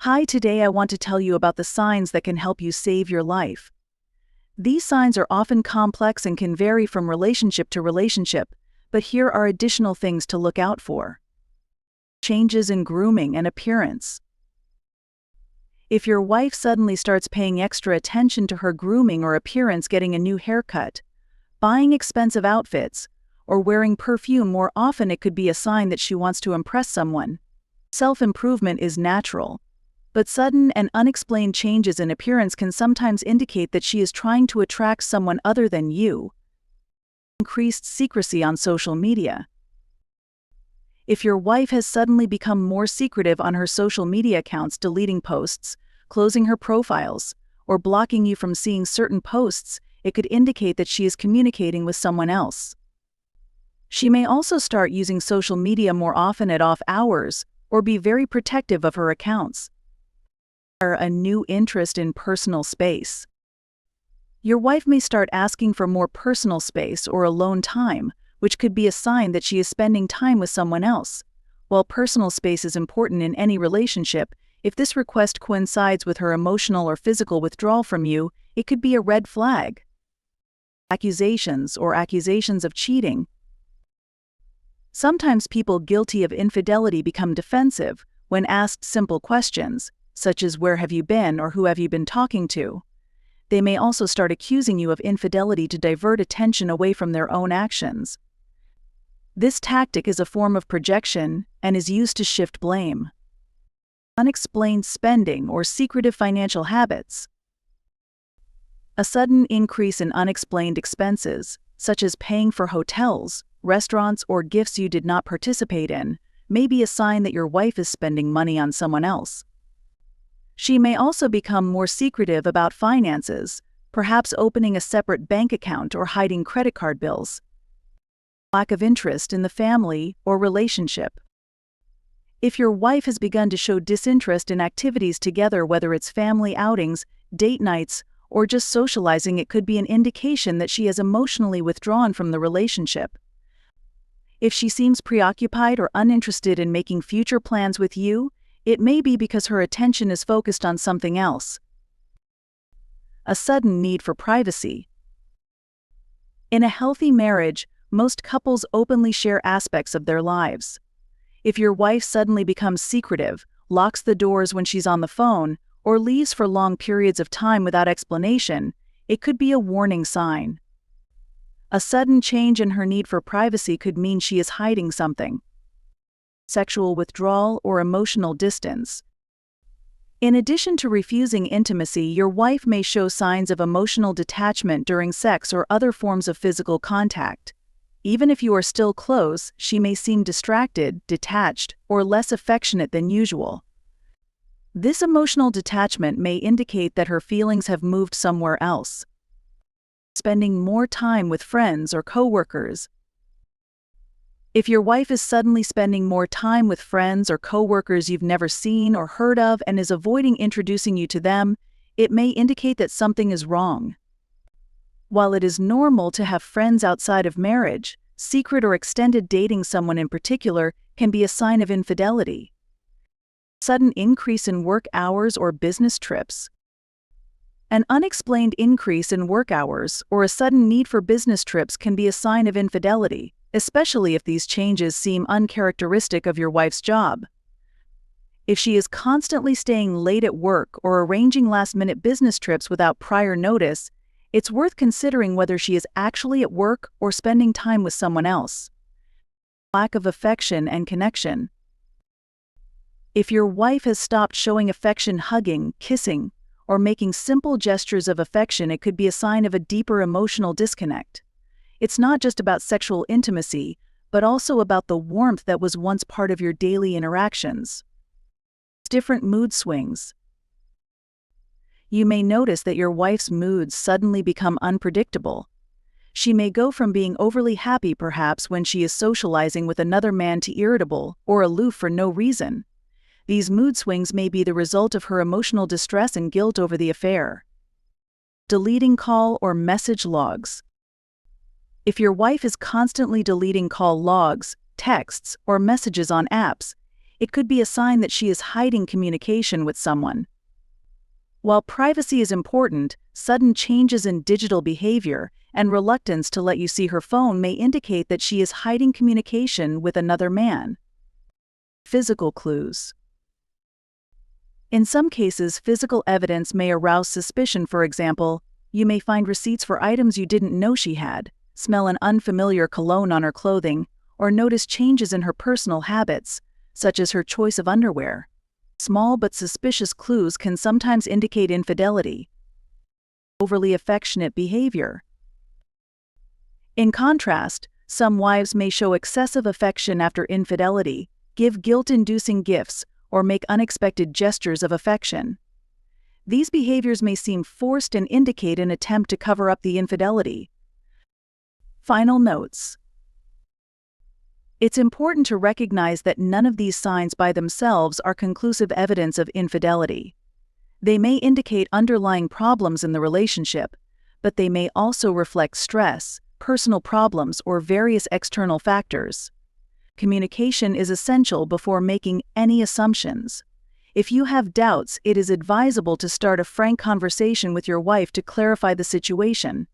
Hi, today I want to tell you about the signs that can help you save your life. These signs are often complex and can vary from relationship to relationship, but here are additional things to look out for. Changes in grooming and appearance. If your wife suddenly starts paying extra attention to her grooming or appearance, getting a new haircut, buying expensive outfits, or wearing perfume more often, it could be a sign that she wants to impress someone. Self-improvement is natural, but sudden and unexplained changes in appearance can sometimes indicate that she is trying to attract someone other than you. Increased secrecy on social media. If your wife has suddenly become more secretive on her social media accounts, deleting posts, closing her profiles, or blocking you from seeing certain posts, it could indicate that she is communicating with someone else. She may also start using social media more often at off hours, or be very protective of her accounts. A new interest in personal space. Your wife may start asking for more personal space or alone time, which could be a sign that she is spending time with someone else. While personal space is important in any relationship, if this request coincides with her emotional or physical withdrawal from you, it could be a red flag. Accusations of cheating. Sometimes people guilty of infidelity become defensive when asked simple questions, such as "Where have you been?" or "Who have you been talking to?" They may also start accusing you of infidelity to divert attention away from their own actions. This tactic is a form of projection and is used to shift blame. Unexplained spending or secretive financial habits. A sudden increase in unexplained expenses, such as paying for hotels, restaurants, or gifts you did not participate in, may be a sign that your wife is spending money on someone else. She may also become more secretive about finances, perhaps opening a separate bank account or hiding credit card bills. Lack of interest in the family or relationship. If your wife has begun to show disinterest in activities together, whether it's family outings, date nights, or just socializing, it could be an indication that she has emotionally withdrawn from the relationship. If she seems preoccupied or uninterested in making future plans with you, it may be because her attention is focused on something else. A sudden need for privacy. In a healthy marriage, most couples openly share aspects of their lives. If your wife suddenly becomes secretive, locks the doors when she's on the phone, or leaves for long periods of time without explanation, it could be a warning sign. A sudden change in her need for privacy could mean she is hiding something. Sexual withdrawal or emotional distance. In addition to refusing intimacy, your wife may show signs of emotional detachment during sex or other forms of physical contact. Even if you are still close, she may seem distracted, detached, or less affectionate than usual. This emotional detachment may indicate that her feelings have moved somewhere else. Spending more time with friends or coworkers. If your wife is suddenly spending more time with friends or coworkers you've never seen or heard of and is avoiding introducing you to them, it may indicate that something is wrong. While it is normal to have friends outside of marriage, secret or extended dating someone in particular can be a sign of infidelity. Sudden increase in work hours or business trips. An unexplained increase in work hours or a sudden need for business trips can be a sign of infidelity, especially if these changes seem uncharacteristic of your wife's job. If she is constantly staying late at work or arranging last-minute business trips without prior notice, it's worth considering whether she is actually at work or spending time with someone else. Lack of affection and connection. If your wife has stopped showing affection, hugging, kissing, or making simple gestures of affection, it could be a sign of a deeper emotional disconnect. It's not just about sexual intimacy, but also about the warmth that was once part of your daily interactions. Different mood swings. You may notice that your wife's moods suddenly become unpredictable. She may go from being overly happy perhaps when she is socializing with another man to irritable or aloof for no reason. These mood swings may be the result of her emotional distress and guilt over the affair. Deleting call or message logs. If your wife is constantly deleting call logs, texts, or messages on apps, It could be a sign that she is hiding communication with someone. While privacy is important, sudden changes in digital behavior and reluctance to let you see her phone may indicate that she is hiding communication with another man. Physical clues. In some cases, physical evidence may arouse suspicion. For example, you may find receipts for items you didn't know she had, smell an unfamiliar cologne on her clothing, or notice changes in her personal habits, such as her choice of underwear. Small but suspicious clues can sometimes indicate infidelity. Overly affectionate behavior. In contrast, some wives may show excessive affection after infidelity, give guilt-inducing gifts, or make unexpected gestures of affection. These behaviors may seem forced and indicate an attempt to cover up the infidelity. Final notes. It's important to recognize that none of these signs by themselves are conclusive evidence of infidelity. They may indicate underlying problems in the relationship, but they may also reflect stress, personal problems, or various external factors. Communication is essential before making any assumptions. If you have doubts, it is advisable to start a frank conversation with your wife to clarify the situation.